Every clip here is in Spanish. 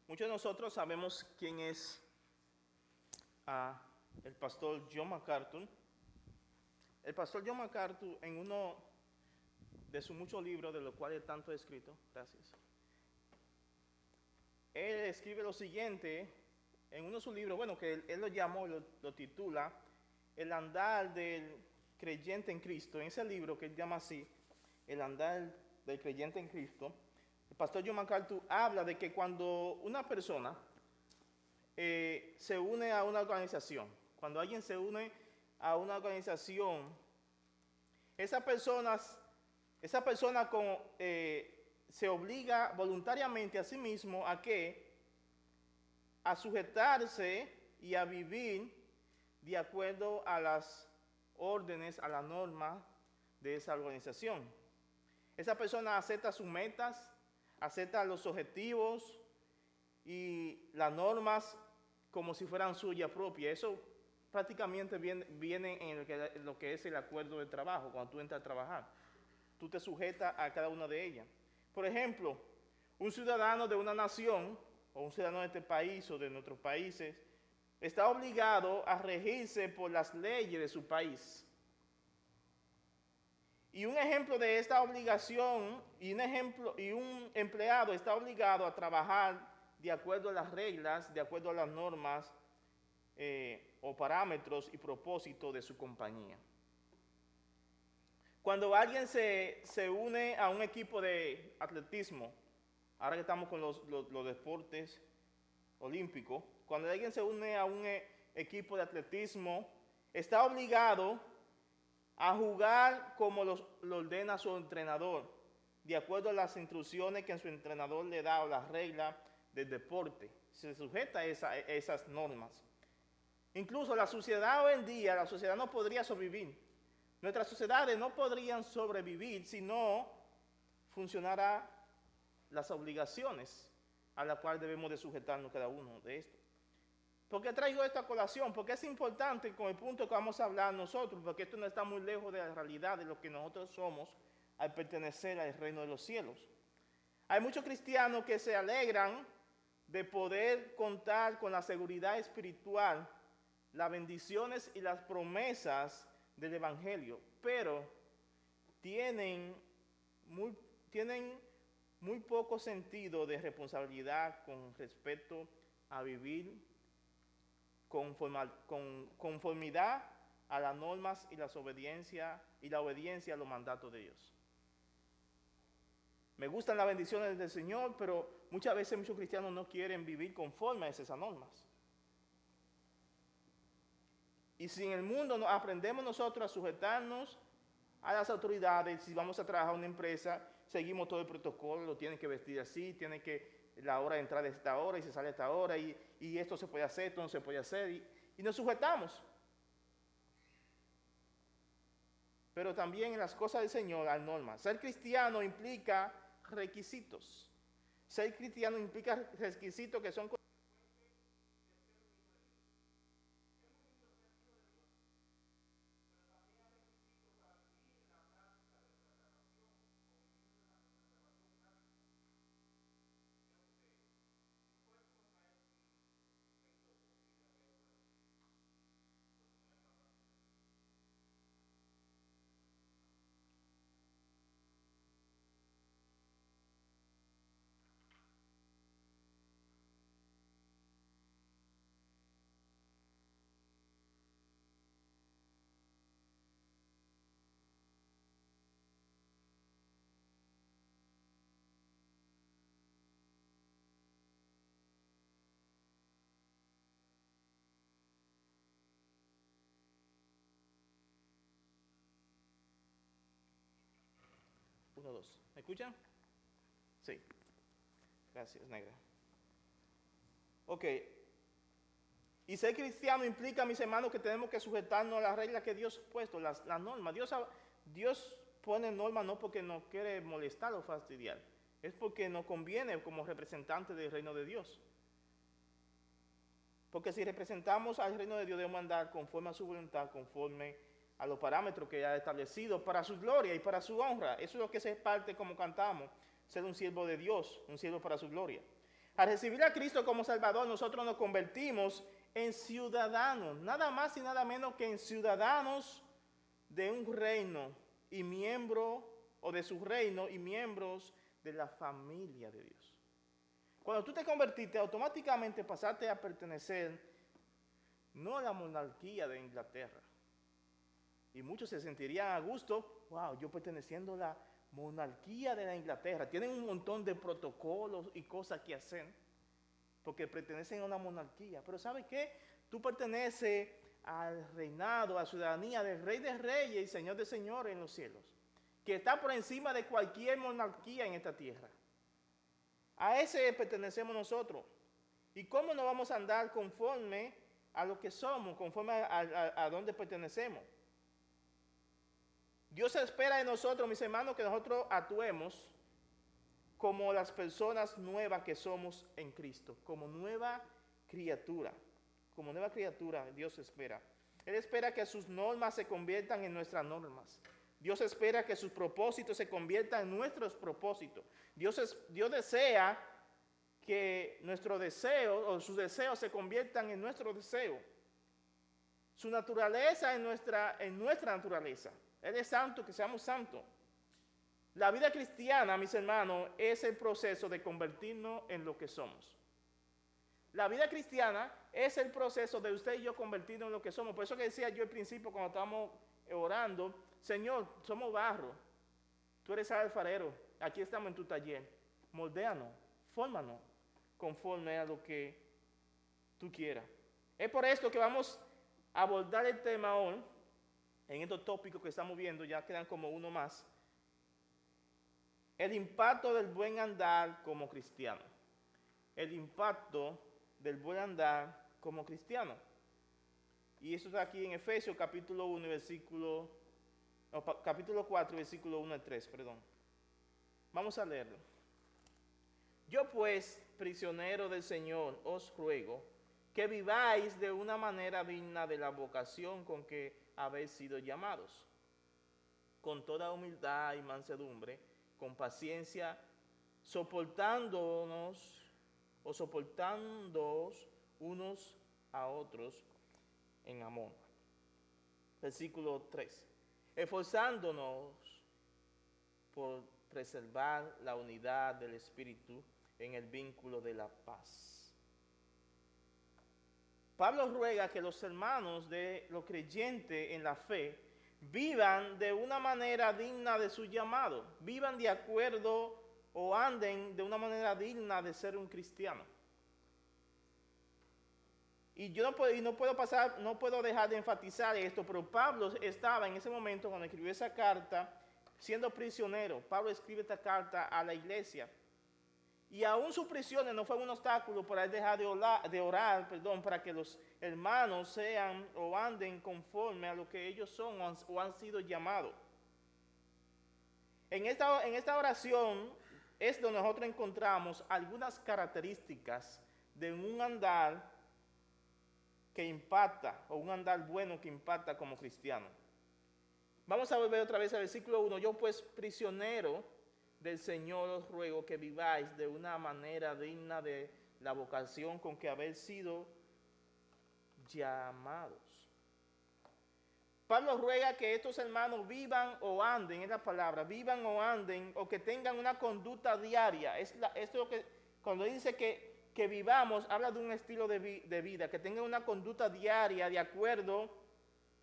Muchos de nosotros sabemos quién es el pastor John MacArthur. El pastor John MacArthur, en uno de sus muchos libros, de los cuales tanto he escrito, gracias, él escribe lo siguiente en uno de sus libros, bueno, que él lo llamó, lo titula, El andar del creyente en Cristo. En ese libro que él llama así, El andar del creyente en Cristo, el pastor John MacArthur habla de que cuando una persona se une a una organización, cuando alguien se une a una organización, esa persona se obliga voluntariamente a sí mismo a sujetarse y a vivir de acuerdo a las órdenes, a la norma de esa organización. Esa persona acepta sus metas, acepta los objetivos y las normas como si fueran suyas propias. Eso prácticamente viene en lo que es el acuerdo de trabajo, cuando tú entras a trabajar. Tú te sujetas a cada una de ellas. Por ejemplo, un ciudadano de una nación, o un ciudadano de este país o de nuestros países, está obligado a regirse por las leyes de su país. Y un ejemplo de esta obligación, y un empleado está obligado a trabajar de acuerdo a las reglas, de acuerdo a las normas o parámetros y propósitos de su compañía. Cuando alguien se une a un equipo de atletismo, ahora que estamos con los deportes olímpicos, cuando alguien se une a un equipo de atletismo, está obligado a jugar como lo ordena su entrenador, de acuerdo a las instrucciones que su entrenador le da o las reglas del deporte. Se sujeta a esas normas. Incluso la sociedad hoy en día, la sociedad no podría sobrevivir. Nuestras sociedades no podrían sobrevivir si no funcionaran las obligaciones a las cuales debemos de sujetarnos cada uno de estos. ¿Por qué traigo esta colación? Porque es importante con el punto que vamos a hablar nosotros, porque esto no está muy lejos de la realidad de lo que nosotros somos al pertenecer al reino de los cielos. Hay muchos cristianos que se alegran de poder contar con la seguridad espiritual, las bendiciones y las promesas del Evangelio, pero tienen muy poco sentido de responsabilidad con respecto a vivir con conformidad a las normas y la obediencia a los mandatos de Dios. Me gustan las bendiciones del Señor, pero muchas veces muchos cristianos no quieren vivir conforme a esas normas. Y si en el mundo aprendemos nosotros a sujetarnos a las autoridades, si vamos a trabajar en una empresa, seguimos todo el protocolo, lo tienen que vestir así, tienen que la hora de entrar de esta hora y se sale a esta hora, y esto se puede hacer, esto no se puede hacer, y nos sujetamos. Pero también en las cosas del Señor hay normas. Ser cristiano implica requisitos. Ser cristiano implica requisitos que son uno, dos. ¿Me escuchan? Sí. Gracias, negra. Ok. Y ser cristiano implica, mis hermanos, que tenemos que sujetarnos a las reglas que Dios ha puesto, las normas. Dios pone normas no porque nos quiere molestar o fastidiar, es porque nos conviene como representantes del reino de Dios. Porque si representamos al reino de Dios, debemos andar conforme a su voluntad, conforme a los parámetros que ha establecido para su gloria y para su honra. Eso es lo que se parte como cantamos, ser un siervo de Dios, un siervo para su gloria. Al recibir a Cristo como Salvador, nosotros nos convertimos en ciudadanos, nada más y nada menos que en ciudadanos de un reino y miembro, o de su reino y miembros de la familia de Dios. Cuando tú te convertiste, automáticamente pasaste a pertenecer no a la monarquía de Inglaterra. Y muchos se sentirían a gusto, wow, yo perteneciendo a la monarquía de la Inglaterra. Tienen un montón de protocolos y cosas que hacer, porque pertenecen a una monarquía. Pero ¿sabes qué? Tú perteneces al reinado, a la ciudadanía del Rey de Reyes y Señor de Señores en los cielos, que está por encima de cualquier monarquía en esta tierra. A ese pertenecemos nosotros. ¿Y cómo nos vamos a andar conforme a lo que somos, conforme a donde pertenecemos? Dios espera de nosotros, mis hermanos, que nosotros actuemos como las personas nuevas que somos en Cristo, como nueva criatura. Como nueva criatura, Dios espera. Él espera que sus normas se conviertan en nuestras normas. Dios espera que sus propósitos se conviertan en nuestros propósitos. Dios desea que nuestro deseo o sus deseos se conviertan en nuestro deseo. Su naturaleza en nuestra naturaleza. Él es santo, que seamos santos. La vida cristiana, mis hermanos, es el proceso de convertirnos en lo que somos. La vida cristiana es el proceso de usted y yo convertirnos en lo que somos. Por eso que decía yo al principio cuando estábamos orando, Señor, somos barro, tú eres alfarero, aquí estamos en tu taller, moldéanos, fórmanos conforme a lo que tú quieras. Es por esto que vamos a abordar el tema hoy, en estos tópicos que estamos viendo, ya quedan como uno más, el impacto del buen andar como cristiano. El impacto del buen andar como cristiano. Y eso está aquí en Efesios capítulo 1, capítulo 4, versículo 1 al 3, perdón. Vamos a leerlo. Yo pues, prisionero del Señor, os ruego que viváis de una manera digna de la vocación con que habéis sido llamados, con toda humildad y mansedumbre, con paciencia, soportándoos unos a otros en amor. Versículo 3. Esforzándonos por preservar la unidad del Espíritu en el vínculo de la paz. Pablo ruega que los hermanos de los creyentes en la fe vivan de una manera digna de su llamado, vivan de acuerdo o anden de una manera digna de ser un cristiano. Y yo no puedo dejar de enfatizar esto, pero Pablo estaba en ese momento cuando escribió esa carta siendo prisionero. Pablo escribe esta carta a la iglesia. Y aún su prisión no fue un obstáculo para él dejar de orar, para que los hermanos sean o anden conforme a lo que ellos son o han sido llamados. En esta oración es donde nosotros encontramos algunas características de un andar que impacta, o un andar bueno que impacta como cristiano. Vamos a volver otra vez al versículo 1. Yo pues, prisionero del Señor, os ruego que viváis de una manera digna de la vocación con que habéis sido llamados. Pablo ruega que estos hermanos vivan o anden, es la palabra, vivan o anden, o que tengan una conducta diaria. Esto es lo que, cuando dice que vivamos, habla de un estilo de vida, que tengan una conducta diaria de acuerdo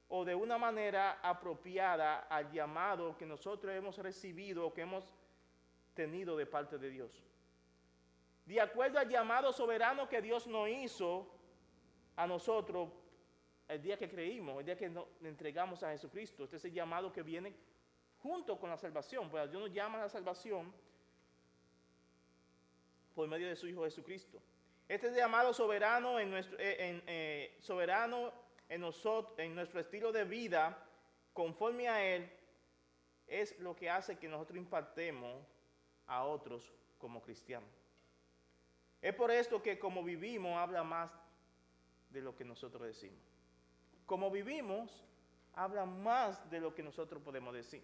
o de una manera apropiada al llamado que nosotros hemos recibido o que hemos tenido de parte de Dios. De acuerdo al llamado soberano que Dios nos hizo a nosotros el día que creímos, el día que nos entregamos a Jesucristo. Este es el llamado que viene junto con la salvación. Pues Dios nos llama a la salvación por medio de su Hijo Jesucristo. Este llamado soberano en nuestro estilo de vida, conforme a Él, es lo que hace que nosotros impactemos a otros como cristianos. Es por esto que como vivimos habla más de lo que nosotros decimos. Como vivimos habla más de lo que nosotros podemos decir.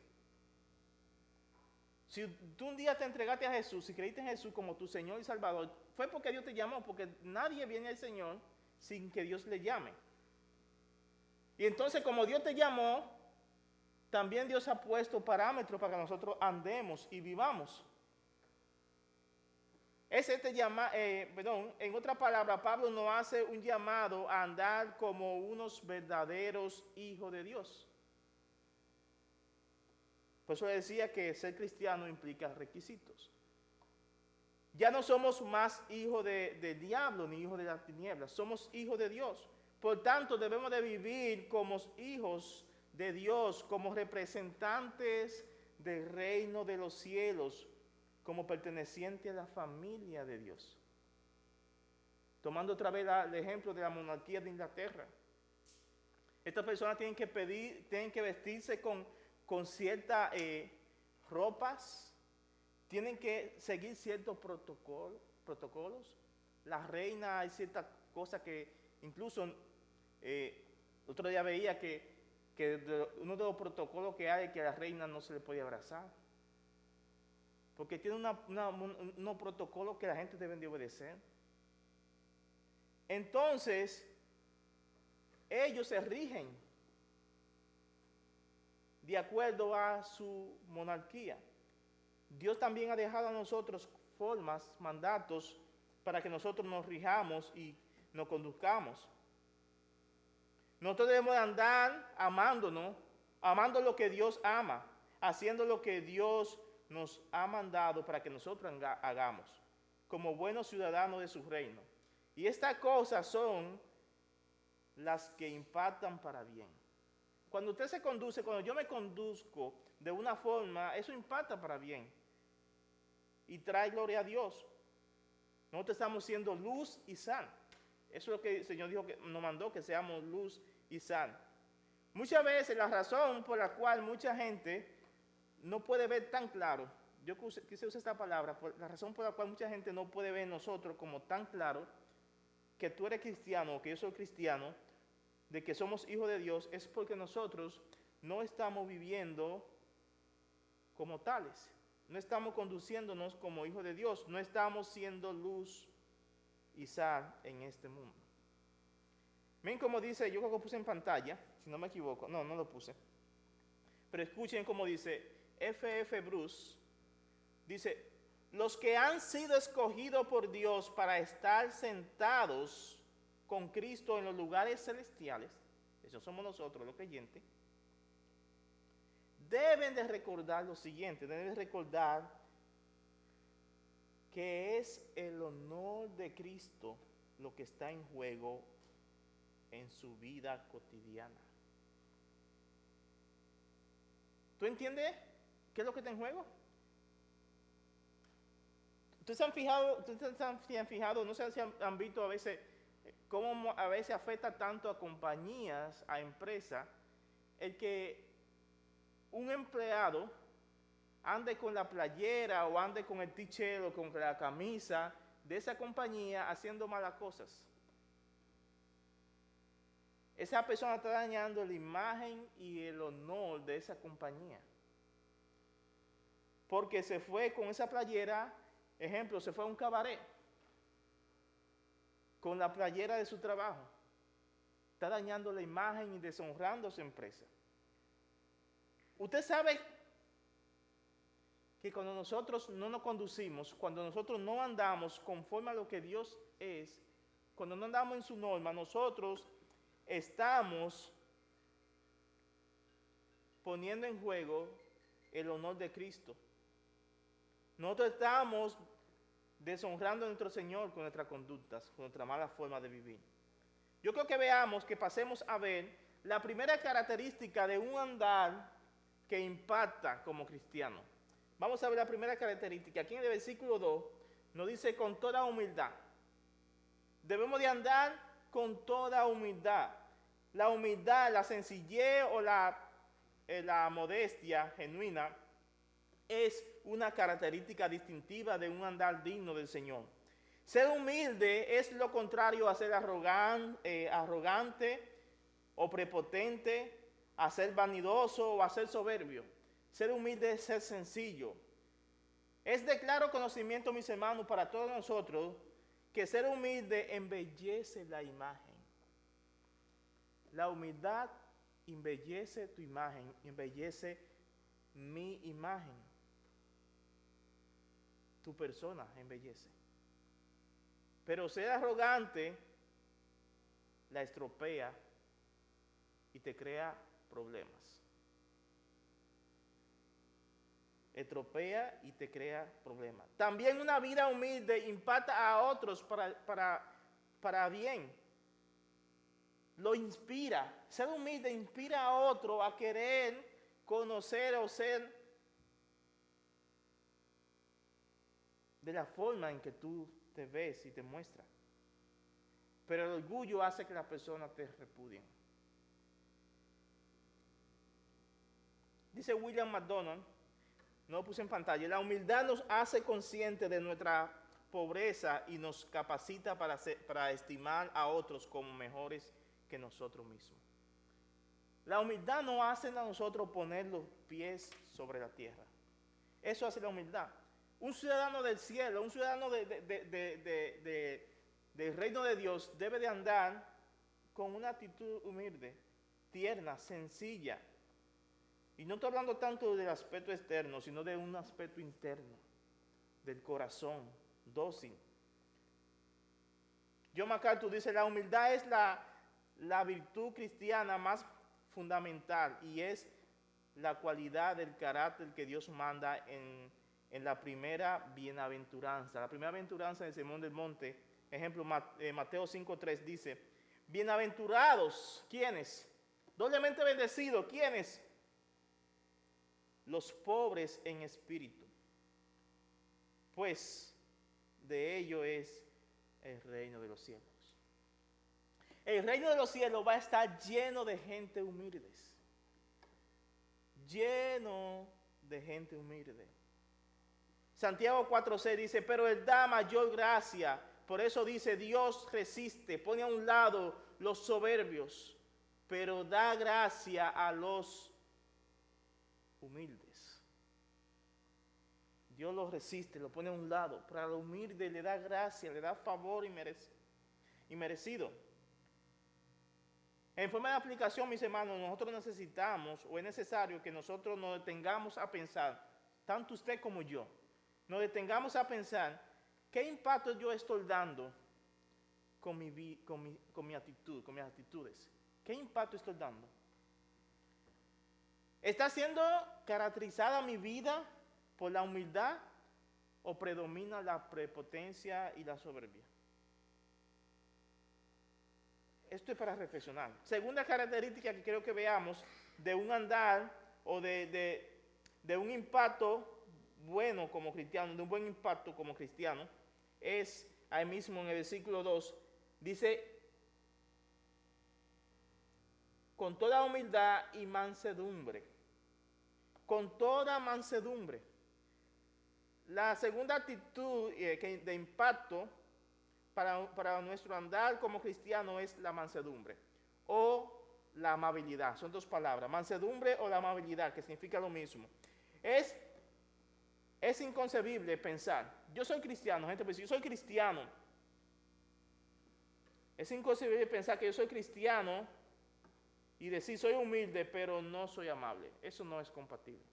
Si tú un día te entregaste a Jesús, si creíste en Jesús como tu Señor y Salvador, fue porque Dios te llamó, porque nadie viene al Señor sin que Dios le llame. Y entonces, como Dios te llamó, también Dios ha puesto parámetros para que nosotros andemos y vivamos. En otras palabras, Pablo nos hace un llamado a andar como unos verdaderos hijos de Dios. Por eso decía que ser cristiano implica requisitos. Ya no somos más hijos del diablo ni hijos de las tinieblas, somos hijos de Dios. Por tanto, debemos de vivir como hijos de Dios, como representantes del reino de los cielos, como pertenecientes a la familia de Dios. Tomando otra vez el ejemplo de la monarquía de Inglaterra. Estas personas tienen que vestirse con ciertas ropas, tienen que seguir ciertos protocolos. La reina, hay ciertas cosas que incluso otro día veía que uno de los protocolos que hay es que a la reina no se le puede abrazar. Porque tiene unos protocolos que la gente debe de obedecer. Entonces, ellos se rigen de acuerdo a su monarquía. Dios también ha dejado a nosotros formas, mandatos, para que nosotros nos rijamos y nos conduzcamos. Nosotros debemos de andar amándonos, amando lo que Dios ama, haciendo lo que Dios nos ha mandado para que nosotros hagamos, como buenos ciudadanos de su reino. Y estas cosas son las que impactan para bien. Cuando usted se conduce, cuando yo me conduzco de una forma, eso impacta para bien y trae gloria a Dios. Nosotros estamos siendo luz y sal. Eso es lo que el Señor dijo, que nos mandó, que seamos luz y sal. Muchas veces la razón por la cual mucha gente no puede ver tan claro, yo quise usar esta palabra, la razón por la cual mucha gente no puede ver nosotros como tan claro que tú eres cristiano o que yo soy cristiano, de que somos hijos de Dios, es porque nosotros no estamos viviendo como tales, no estamos conduciéndonos como hijos de Dios, no estamos siendo luz y sal en este mundo. Ven como dice, yo creo que lo puse en pantalla, si no me equivoco, no lo puse, pero escuchen como dice F.F. Bruce, dice: los que han sido escogidos por Dios para estar sentados con Cristo en los lugares celestiales, esos somos nosotros los creyentes, deben de recordar lo siguiente, deben de recordar que es el honor de Cristo lo que está en juego en su vida cotidiana. ¿Tú entiendes qué es lo que está en juego? ¿Ustedes se han fijado, no sé si han visto a veces cómo a veces afecta tanto a compañías, a empresas, el que un empleado ande con la playera o ande con el t-shirt o con la camisa de esa compañía haciendo malas cosas? Esa persona está dañando la imagen y el honor de esa compañía. Porque se fue con esa playera, ejemplo, se fue a un cabaret con la playera de su trabajo. Está dañando la imagen y deshonrando a su empresa. Usted sabe que cuando nosotros no nos conducimos, cuando nosotros no andamos conforme a lo que Dios es, cuando no andamos en su norma, nosotros estamos poniendo en juego el honor de Cristo. Nosotros estamos deshonrando a nuestro Señor con nuestras conductas, con nuestra mala forma de vivir. Yo creo que veamos, que pasemos a ver la primera característica de un andar que impacta como cristiano. Vamos a ver la primera característica. Aquí en el versículo 2 nos dice: con toda humildad. Debemos de andar con toda humildad. La humildad, la sencillez o la modestia genuina es una característica distintiva de un andar digno del Señor. Ser humilde es lo contrario a ser arrogante o prepotente, a ser vanidoso o a ser soberbio. Ser humilde es ser sencillo. Es de claro conocimiento, mis hermanos, para todos nosotros, que ser humilde embellece la imagen. La humildad embellece tu imagen, embellece mi imagen. Tu persona embellece. Pero ser arrogante la estropea y te crea problemas. Estropea y te crea problemas. También una vida humilde impacta a otros para bien. Lo inspira. Ser humilde inspira a otro a querer conocer o ser de la forma en que tú te ves y te muestras. Pero el orgullo hace que las personas te repudien. Dice William McDonald, no lo puse en pantalla, la humildad nos hace conscientes de nuestra pobreza y nos capacita para estimar a otros como mejores que nosotros mismos. La humildad no hace a nosotros poner los pies sobre la tierra. Eso hace la humildad. Un ciudadano del cielo, un ciudadano del reino de Dios debe de andar con una actitud humilde, tierna, sencilla. Y no estoy hablando tanto del aspecto externo, sino de un aspecto interno, del corazón, dócil. John MacArthur dice, la humildad es la virtud cristiana más fundamental y es la cualidad del carácter que Dios manda en la primera bienaventuranza. La primera bienaventuranza del Sermón del Monte, ejemplo, Mateo 5:3 dice, bienaventurados, ¿quiénes? Doblemente bendecidos, ¿quiénes? Los pobres en espíritu, pues de ello es el reino de los cielos. El reino de los cielos va a estar lleno de gente humilde. Lleno de gente humilde. Santiago 4:6 dice, pero Él da mayor gracia. Por eso dice, Dios resiste, pone a un lado los soberbios, pero da gracia a los humildes. Dios los resiste, lo pone a un lado. Para los humildes le da gracia, le da favor y merecido. En forma de aplicación, mis hermanos, nosotros necesitamos o es necesario que nosotros nos detengamos a pensar, tanto usted como yo, nos detengamos a pensar qué impacto yo estoy dando con mi actitud, con mis actitudes. ¿Qué impacto estoy dando? ¿Está siendo caracterizada mi vida por la humildad o predomina la prepotencia y la soberbia? Esto es para reflexionar. Segunda característica que quiero que veamos de un andar o de un impacto bueno como cristiano, de un buen impacto como cristiano, es ahí mismo en el versículo 2, dice, con toda humildad y mansedumbre. Con toda mansedumbre. La segunda actitud de impacto para nuestro andar como cristiano es la mansedumbre o la amabilidad. Son dos palabras, mansedumbre o la amabilidad, que significa lo mismo. Es inconcebible pensar, yo soy cristiano, gente, pues yo soy cristiano. Es inconcebible pensar que yo soy cristiano y decir soy humilde, pero no soy amable. Eso no es compatible.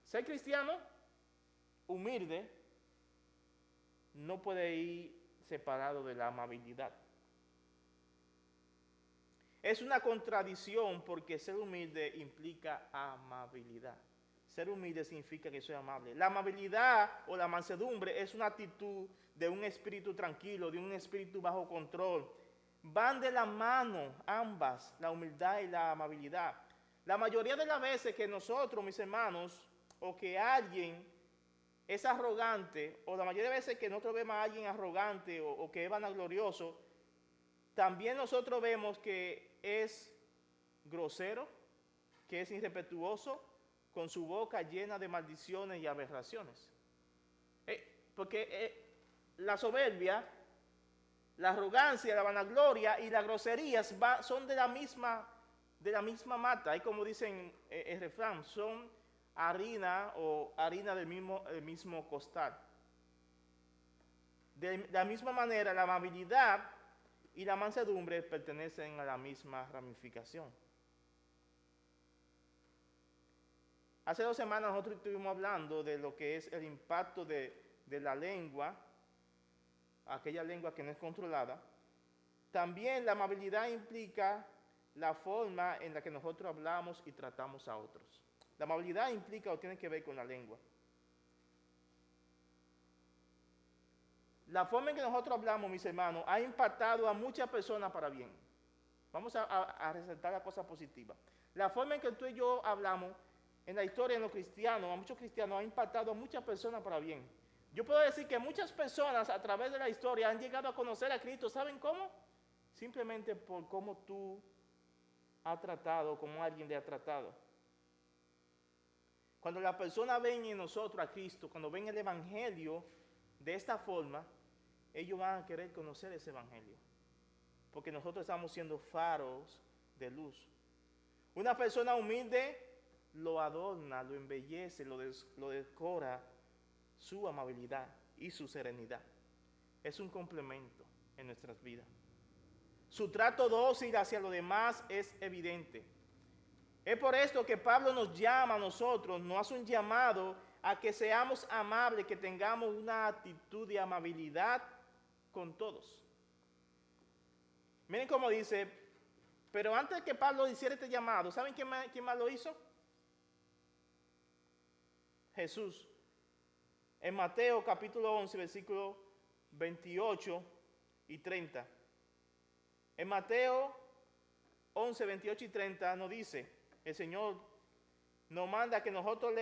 Ser cristiano, humilde, no puede ir separado de la amabilidad. Es una contradicción porque ser humilde implica amabilidad. Ser humilde significa que soy amable. La amabilidad o la mansedumbre es una actitud de un espíritu tranquilo, de un espíritu bajo control. Van de la mano ambas, la humildad y la amabilidad. La mayoría de las veces que nosotros, mis hermanos, o que alguien es arrogante, o la mayoría de veces que nosotros vemos a alguien arrogante o que es vanaglorioso, también nosotros vemos que es grosero, que es irrespetuoso, con su boca llena de maldiciones y aberraciones. Porque la soberbia, la arrogancia, la vanagloria y la grosería son de la misma mata. Ahí como dicen el refrán, son harina o harina el mismo costal. De la misma manera, la amabilidad y la mansedumbre pertenecen a la misma ramificación. Hace 2 semanas nosotros estuvimos hablando de lo que es el impacto de la lengua, aquella lengua que no es controlada. También la amabilidad implica la forma en la que nosotros hablamos y tratamos a otros. La amabilidad implica o tiene que ver con la lengua. La forma en que nosotros hablamos, mis hermanos, ha impactado a muchas personas para bien. Vamos a resaltar la cosa positiva. La forma en que tú y yo hablamos en la historia de los cristianos, a muchos cristianos, ha impactado a muchas personas para bien. Yo puedo decir que muchas personas a través de la historia han llegado a conocer a Cristo. ¿Saben cómo? Simplemente por cómo tú has tratado, cómo alguien le ha tratado. Cuando la persona ven en nosotros a Cristo, cuando ven el Evangelio de esta forma, ellos van a querer conocer ese Evangelio. Porque nosotros estamos siendo faros de luz. Una persona humilde lo adorna, lo embellece, lo decora su amabilidad y su serenidad. Es un complemento en nuestras vidas. Su trato dócil hacia los demás es evidente. Es por esto que Pablo nos llama a nosotros, nos hace un llamado a que seamos amables, que tengamos una actitud de amabilidad con todos. Miren cómo dice, pero antes de que Pablo hiciera este llamado, ¿saben quién más lo hizo? Jesús. En Mateo capítulo 11, versículos 28 y 30. En Mateo 11, 28 y 30 nos dice, el Señor nos manda que nosotros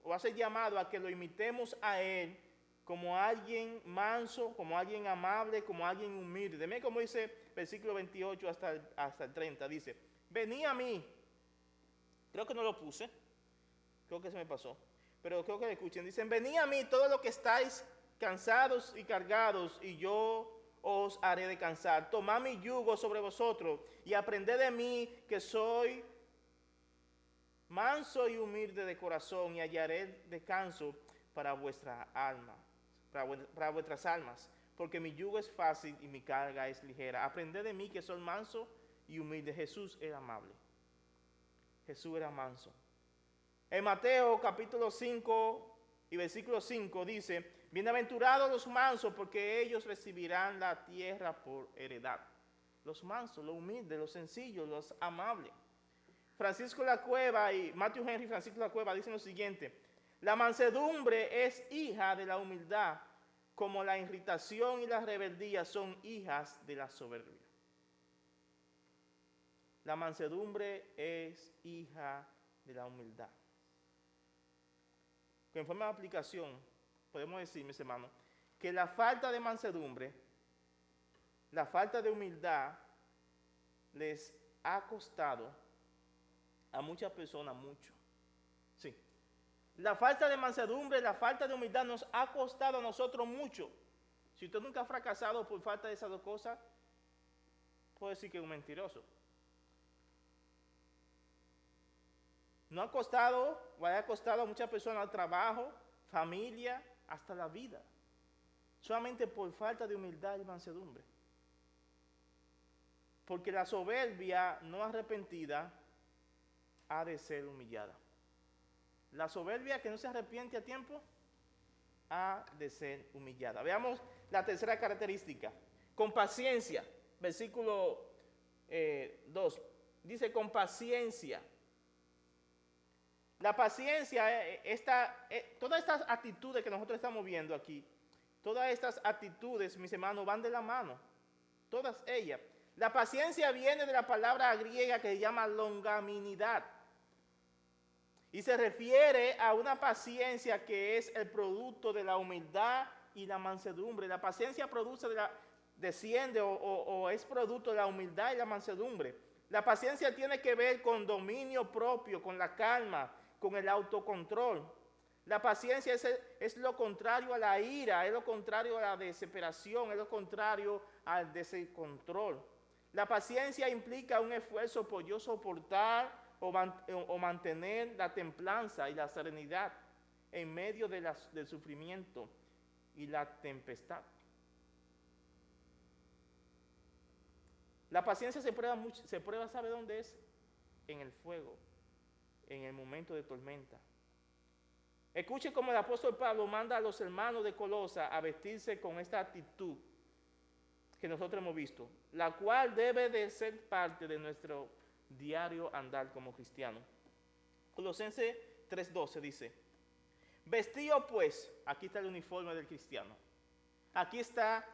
o hace llamado a que lo imitemos a Él como alguien manso, como alguien amable, como alguien humilde. Miren cómo dice versículo 28 hasta el 30. Dice, venid a mí. Creo que no lo puse. Creo que se me pasó. Pero creo que lo escuchen. Dicen, venid a mí todos los que estáis cansados y cargados, y yo os haré descansar. Tomad mi yugo sobre vosotros y aprended de mí, que soy manso y humilde de corazón, y hallaré descanso para vuestra alma, para vuestras almas, porque mi yugo es fácil y mi carga es ligera. Aprended de mí, que soy manso y humilde. Jesús era amable. Jesús era manso. En Mateo capítulo 5 y versículo 5 dice, bienaventurados los mansos, porque ellos recibirán la tierra por heredad. Los mansos, los humildes, los sencillos, los amables. Francisco La Cueva y Matthew Henry Francisco La Cueva dicen lo siguiente, la mansedumbre es hija de la humildad, como la irritación y la rebeldía son hijas de la soberbia. La mansedumbre es hija de la humildad. En forma de aplicación, podemos decir, mis hermanos, que la falta de mansedumbre, la falta de humildad, les ha costado a muchas personas mucho. Sí. La falta de mansedumbre, la falta de humildad nos ha costado a nosotros mucho. Si usted nunca ha fracasado por falta de esas dos cosas, puede decir que es un mentiroso. No ha costado, o ha costado a muchas personas trabajo, familia, hasta la vida. Solamente por falta de humildad y mansedumbre. Porque la soberbia no arrepentida ha de ser humillada. La soberbia que no se arrepiente a tiempo ha de ser humillada. Veamos la tercera característica. Con paciencia, versículo 2. Dice con paciencia. La paciencia, todas estas actitudes que nosotros estamos viendo aquí, todas estas actitudes, mis hermanos, van de la mano. Todas ellas. La paciencia viene de la palabra griega que se llama longanimidad. Y se refiere a una paciencia que es el producto de la humildad y la mansedumbre. La paciencia desciende o es producto de la humildad y la mansedumbre. La paciencia tiene que ver con dominio propio, con la calma, con el autocontrol. La paciencia es lo contrario a la ira, es lo contrario a la desesperación, es lo contrario al descontrol. La paciencia implica un esfuerzo por yo soportar o mantener la templanza y la serenidad en medio del sufrimiento y la tempestad. La paciencia se prueba, ¿sabe dónde es? En el fuego, en el momento de tormenta. Escuche cómo el apóstol Pablo manda a los hermanos de Colosa a vestirse con esta actitud que nosotros hemos visto, la cual debe de ser parte de nuestro diario andar como cristianos. Colosenses 3:12 dice, vestíos pues, aquí está el uniforme del cristiano, aquí está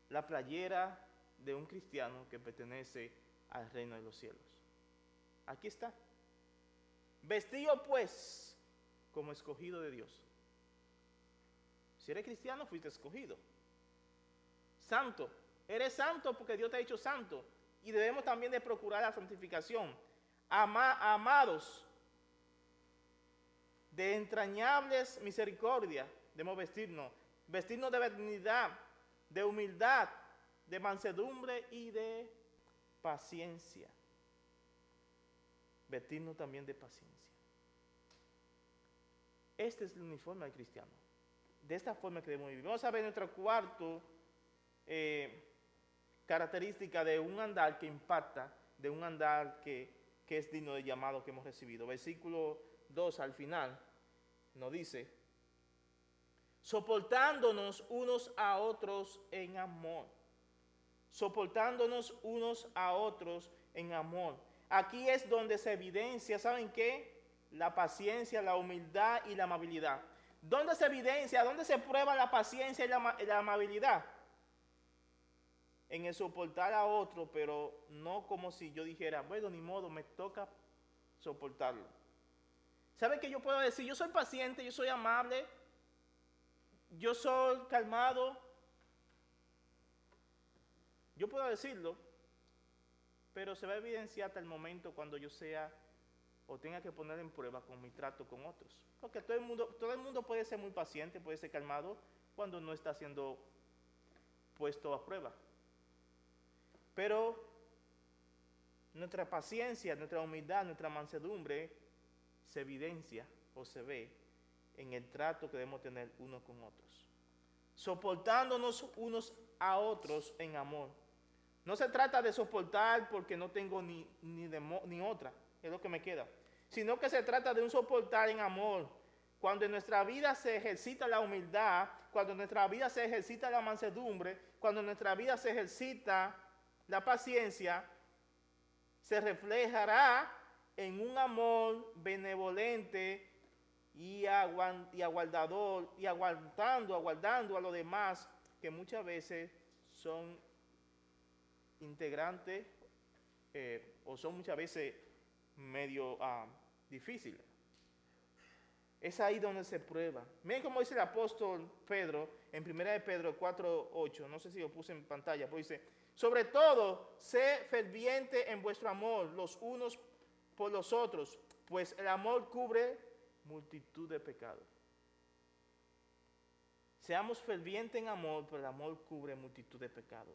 la playera de un cristiano que pertenece al reino de los cielos. Aquí está. Vestíos pues como escogido de Dios. Si eres cristiano, fuiste escogido. Santo. Eres santo porque Dios te ha hecho santo. Y debemos también de procurar la santificación. Amados, de entrañables misericordia, debemos vestirnos de benignidad, de humildad, de mansedumbre y de paciencia. Vestirnos también de paciencia. Este es el uniforme del cristiano. De esta forma que debemos vivir. Vamos a ver nuestro cuarto característica de un andar que impacta, de un andar que es digno del llamado que hemos recibido. Versículo 2 al final nos dice, soportándonos unos a otros en amor. Soportándonos unos a otros en amor. Aquí es donde se evidencia, ¿saben qué? La paciencia, la humildad y la amabilidad. ¿Dónde se evidencia? ¿Dónde se prueba la paciencia y la amabilidad? En el soportar a otro, pero no como si yo dijera, bueno, ni modo, me toca soportarlo. ¿Sabe qué yo puedo decir? Yo soy paciente, yo soy amable, yo soy calmado. Yo puedo decirlo, pero se va a evidenciar hasta el momento cuando yo sea o tenga que poner en prueba con mi trato con otros. Porque todo el mundo puede ser muy paciente, puede ser calmado cuando no está siendo puesto a prueba. Pero nuestra paciencia, nuestra humildad, nuestra mansedumbre se evidencia o se ve en el trato que debemos tener unos con otros. Soportándonos unos a otros en amor. No se trata de soportar porque no tengo ni otra, es lo que me queda. Sino que se trata de un soportar en amor. Cuando en nuestra vida se ejercita la humildad, cuando en nuestra vida se ejercita la mansedumbre, cuando en nuestra vida se ejercita la paciencia, se reflejará en un amor benevolente y aguardador, y aguardando a los demás que muchas veces son integrantes o son muchas veces medio difíciles. Es ahí donde se prueba. Miren cómo dice el apóstol Pedro en 1 de Pedro 4:8. No sé si lo puse en pantalla, pero dice, sobre todo, sé ferviente en vuestro amor los unos por los otros, pues el amor cubre multitud de pecados. Seamos fervientes en amor, pero el amor cubre multitud de pecados.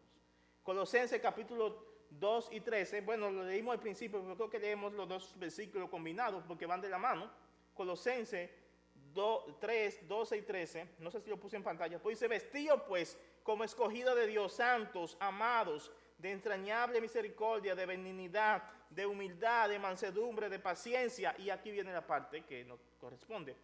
Colosenses capítulo 2 y 13, bueno, lo leímos al principio, pero creo que leemos los dos versículos combinados porque van de la mano. Colosenses 3, 12 y 13, no sé si lo puse en pantalla, pues dice, vestíos pues como escogidos de Dios, santos, amados, de entrañable misericordia, de benignidad, de humildad, de mansedumbre, de paciencia, y aquí viene la parte que nos corresponde,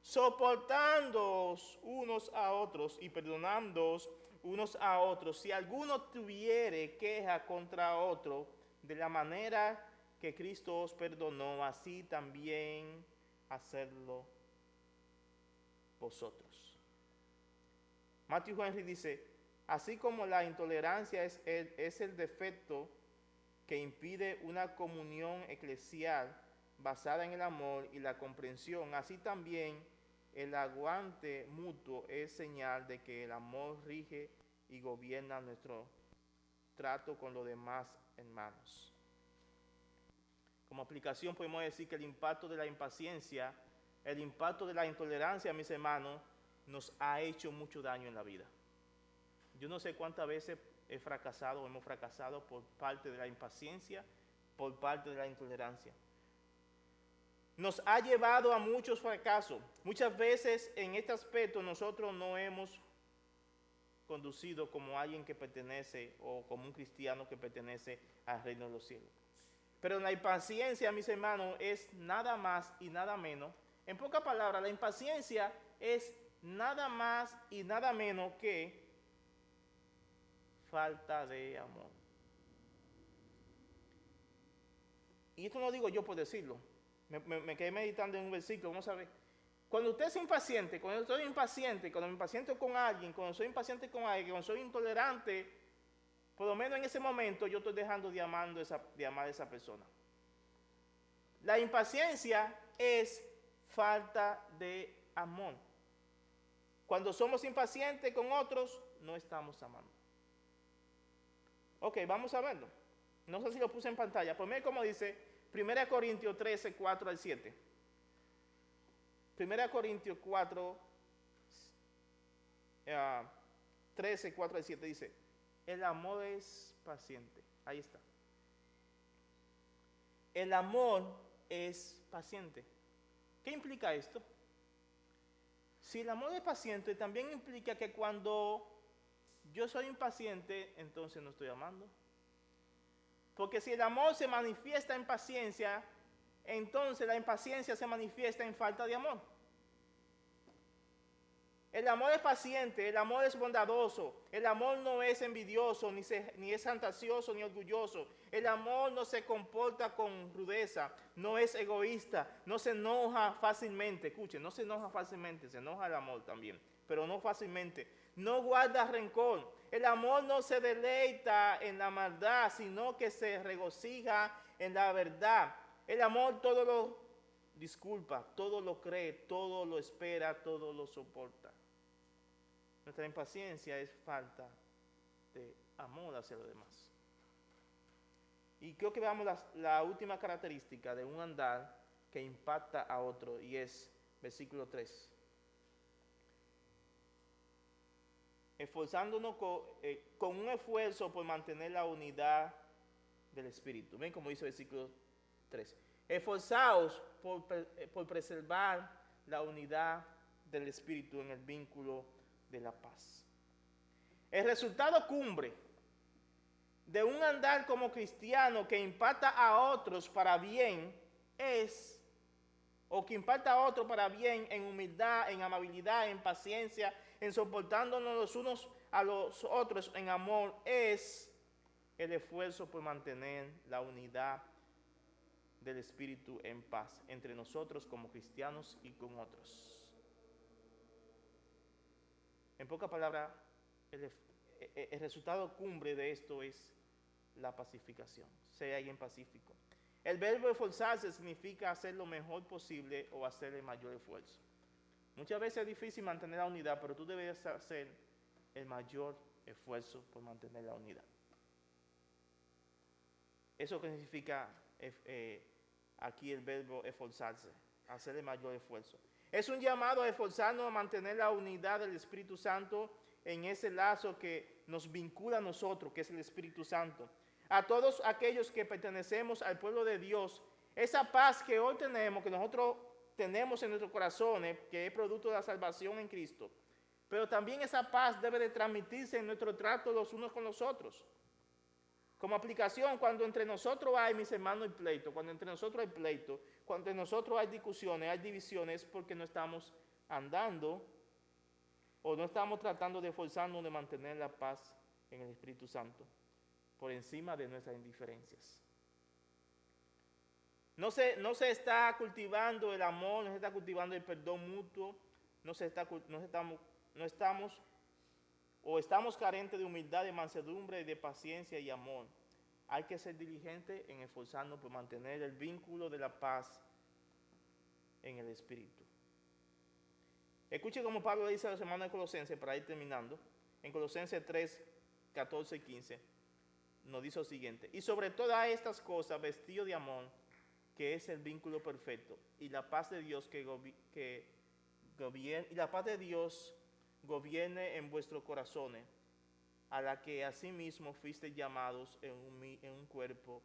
soportándoos unos a otros y perdonándoos unos a otros, si alguno tuviere queja contra otro, de la manera que Cristo os perdonó, así también hacerlo vosotros. Matthew Henry dice, así como la intolerancia es el defecto que impide una comunión eclesial basada en el amor y la comprensión, así también el aguante mutuo es señal de que el amor rige y gobierna nuestro trato con los demás hermanos. Como aplicación podemos decir que el impacto de la impaciencia, el impacto de la intolerancia, mis hermanos, nos ha hecho mucho daño en la vida. Yo no sé cuántas veces hemos fracasado por parte de la impaciencia, por parte de la intolerancia. nos ha llevado a muchos fracasos. Muchas veces en este aspecto nosotros no hemos conducido como alguien que pertenece o como un cristiano que pertenece al reino de los cielos. Pero la impaciencia, mis hermanos, es nada más y nada menos. En pocas palabras, la impaciencia es nada más y nada menos que falta de amor. Y esto no digo yo por decirlo. Me quedé meditando en un versículo, vamos a ver. Cuando usted es impaciente, cuando yo estoy impaciente, cuando me impaciento con alguien, cuando soy impaciente con alguien, cuando soy intolerante, por lo menos en ese momento yo estoy dejando de amar a esa persona. La impaciencia es falta de amor. Cuando somos impacientes con otros, no estamos amando. Ok, vamos a verlo. No sé si lo puse en pantalla. Pues mire cómo dice 1 Corintios 13, 4 al 7. 1 Corintios 4, 13, 4 al 7 dice, el amor es paciente. Ahí está. El amor es paciente. ¿Qué implica esto? Si el amor es paciente, también implica que cuando yo soy impaciente, entonces no estoy amando. Porque si el amor se manifiesta en paciencia, entonces la impaciencia se manifiesta en falta de amor. El amor es paciente, el amor es bondadoso, el amor no es envidioso, ni es fantasioso, ni orgulloso. El amor no se comporta con rudeza, no es egoísta, no se enoja fácilmente. Escuchen, no se enoja fácilmente, se enoja el amor también, pero no fácilmente. No guarda rencor. El amor no se deleita en la maldad, sino que se regocija en la verdad. El amor todo lo disculpa, todo lo cree, todo lo espera, todo lo soporta. Nuestra impaciencia es falta de amor hacia los demás. Y creo que veamos la última característica de un andar que impacta a otro, y es versículo 3. Esforzándonos con un esfuerzo por mantener la unidad del Espíritu. Ven como dice el versículo 3. Esforzaos por preservar la unidad del Espíritu en el vínculo de la paz. El resultado cumbre de un andar como cristiano que impacta a otros para bien que impacta a otros para bien en humildad, en amabilidad, en paciencia, en soportándonos los unos a los otros en amor, es el esfuerzo por mantener la unidad del Espíritu en paz entre nosotros como cristianos y con otros. En pocas palabras, el resultado cumbre de esto es la pacificación, sea alguien pacífico. El verbo esforzarse significa hacer lo mejor posible o hacer el mayor esfuerzo. Muchas veces es difícil mantener la unidad, pero tú debes hacer el mayor esfuerzo por mantener la unidad. Eso que significa aquí el verbo esforzarse, hacer el mayor esfuerzo. Es un llamado a esforzarnos a mantener la unidad del Espíritu Santo en ese lazo que nos vincula a nosotros, que es el Espíritu Santo. A todos aquellos que pertenecemos al pueblo de Dios, esa paz que hoy tenemos, que nosotros tenemos en nuestros corazones, que es producto de la salvación en Cristo, pero también esa paz debe de transmitirse en nuestro trato los unos con los otros. Como aplicación, cuando entre nosotros hay, mis hermanos, pleito, cuando entre nosotros hay pleito, cuando entre nosotros hay discusiones, hay divisiones, porque no estamos andando o no estamos tratando de esforzarnos de mantener la paz en el Espíritu Santo por encima de nuestras indiferencias. No se está cultivando el amor, no se está cultivando el perdón mutuo, estamos carentes de humildad, de mansedumbre, de paciencia y amor. Hay que ser diligente en esforzarnos por mantener el vínculo de la paz en el Espíritu. Escuche como Pablo le dice a los hermanos de Colosenses, para ir terminando, en Colosenses 3, 14 y 15, nos dice lo siguiente: y sobre todas estas cosas, vestido de amor, que es el vínculo perfecto, y la paz de Dios gobierne en vuestros corazones, a la que asimismo fuisteis llamados en un cuerpo,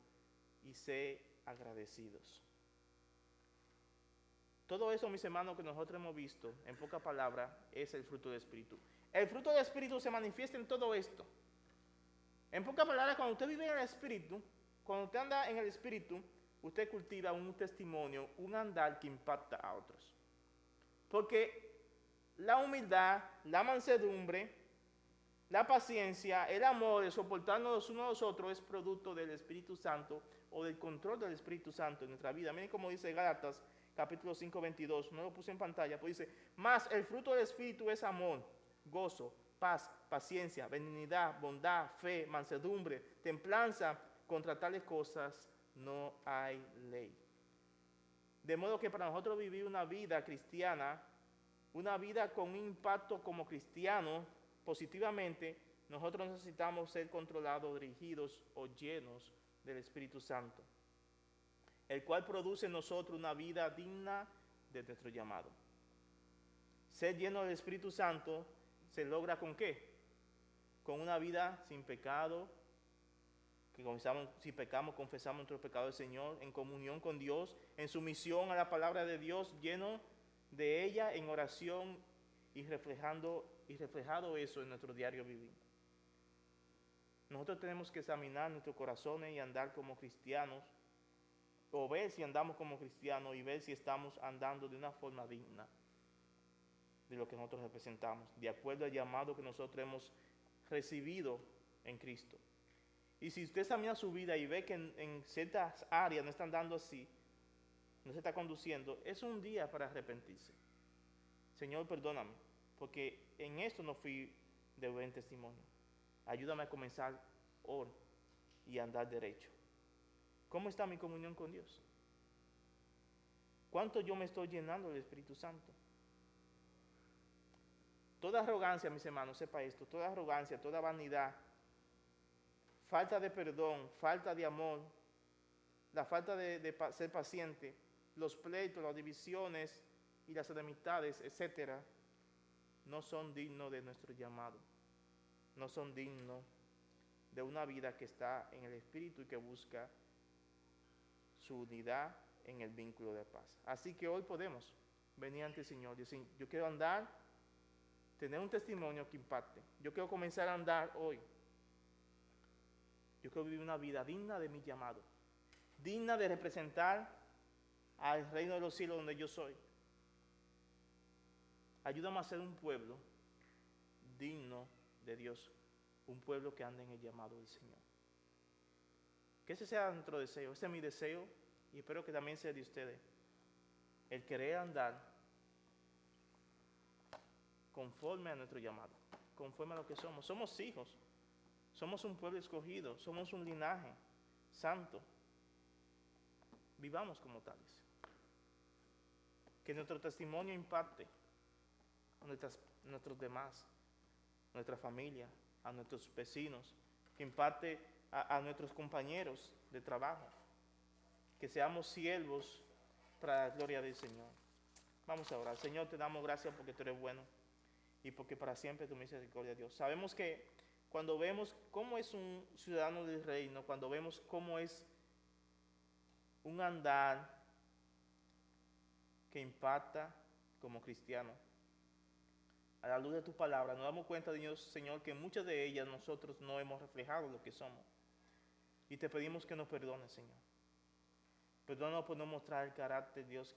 y sé agradecidos. Todo eso, mis hermanos, que nosotros hemos visto, en pocas palabras, es el fruto del Espíritu. El fruto del Espíritu se manifiesta en todo esto. En pocas palabras, cuando usted vive en el Espíritu, cuando usted anda en el Espíritu, usted cultiva un testimonio, un andar que impacta a otros. Porque la humildad, la mansedumbre, la paciencia, el amor, el soportarnos los unos a los otros es producto del Espíritu Santo o del control del Espíritu Santo en nuestra vida. Miren cómo dice Gálatas capítulo 5, 22, no lo puse en pantalla, pues dice, mas el fruto del Espíritu es amor, gozo, paz, paciencia, benignidad, bondad, fe, mansedumbre, templanza. Contra tales cosas no hay ley. De modo que para nosotros vivir una vida cristiana, una vida con un impacto como cristiano positivamente, nosotros necesitamos ser controlados, dirigidos o llenos del Espíritu Santo, el cual produce en nosotros una vida digna de nuestro llamado. Ser lleno del Espíritu Santo se logra ¿con qué? Con una vida sin pecado, que si pecamos, confesamos nuestros pecados al Señor, en comunión con Dios, en sumisión a la palabra de Dios, lleno de ella en oración y reflejado eso en nuestro diario vivir. Nosotros tenemos que examinar nuestros corazones y andar como cristianos, o ver si andamos como cristianos y ver si estamos andando de una forma digna de lo que nosotros representamos, de acuerdo al llamado que nosotros hemos recibido en Cristo. Y si usted examina su vida y ve que en ciertas áreas no está andando así, no se está conduciendo, es un día para arrepentirse. Señor, perdóname, porque en esto no fui de buen testimonio. Ayúdame a comenzar hoy y andar derecho. ¿Cómo está mi comunión con Dios? ¿Cuánto yo me estoy llenando del Espíritu Santo? Toda arrogancia, mis hermanos, sepa esto, toda arrogancia, toda vanidad, falta de perdón, falta de amor, la falta de ser paciente, los pleitos, las divisiones y las enemistades, etcétera, no son dignos de nuestro llamado, no son dignos de una vida que está en el Espíritu y que busca su unidad en el vínculo de paz. Así que hoy podemos venir ante el Señor y decir, yo quiero andar, tener un testimonio que impacte, yo quiero comenzar a andar hoy. Yo quiero vivir una vida digna de mi llamado, digna de representar al reino de los cielos donde yo soy. Ayúdame a ser un pueblo digno de Dios, un pueblo que ande en el llamado del Señor. Que ese sea nuestro deseo, ese es mi deseo y espero que también sea de ustedes. El querer andar conforme a nuestro llamado, conforme a lo que somos. Somos hijos. Somos un pueblo escogido, somos un linaje santo. Vivamos como tales. Que nuestro testimonio impacte a nuestros demás, a nuestra familia, a nuestros vecinos, que impacte a nuestros compañeros de trabajo. Que seamos siervos para la gloria del Señor. Vamos a orar. Señor, te damos gracias porque tú eres bueno y porque para siempre tu misericordia, Dios. Sabemos que cuando vemos cómo es un ciudadano del reino, cuando vemos cómo es un andar que impacta como cristiano, a la luz de tu palabra, nos damos cuenta, Dios, Señor, que muchas de ellas nosotros no hemos reflejado lo que somos. Y te pedimos que nos perdones, Señor. Perdónanos por no mostrar el carácter, Dios,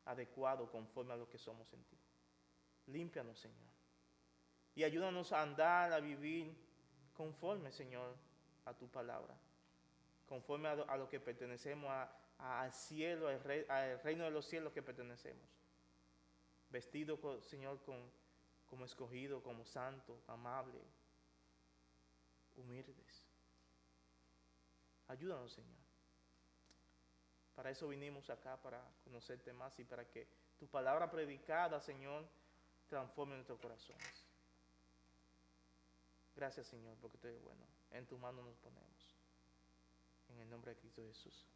adecuado conforme a lo que somos en ti. Límpianos, Señor. Y ayúdanos a andar, a vivir conforme, Señor, a tu palabra. Conforme a lo que pertenecemos, al cielo, al reino de los cielos que pertenecemos. Vestido, Señor, como escogido, como santo, amable, humildes. Ayúdanos, Señor. Para eso vinimos acá, para conocerte más y para que tu palabra predicada, Señor, transforme nuestros corazones. Gracias, Señor, porque tú eres bueno. En tu mano nos ponemos. En el nombre de Cristo Jesús.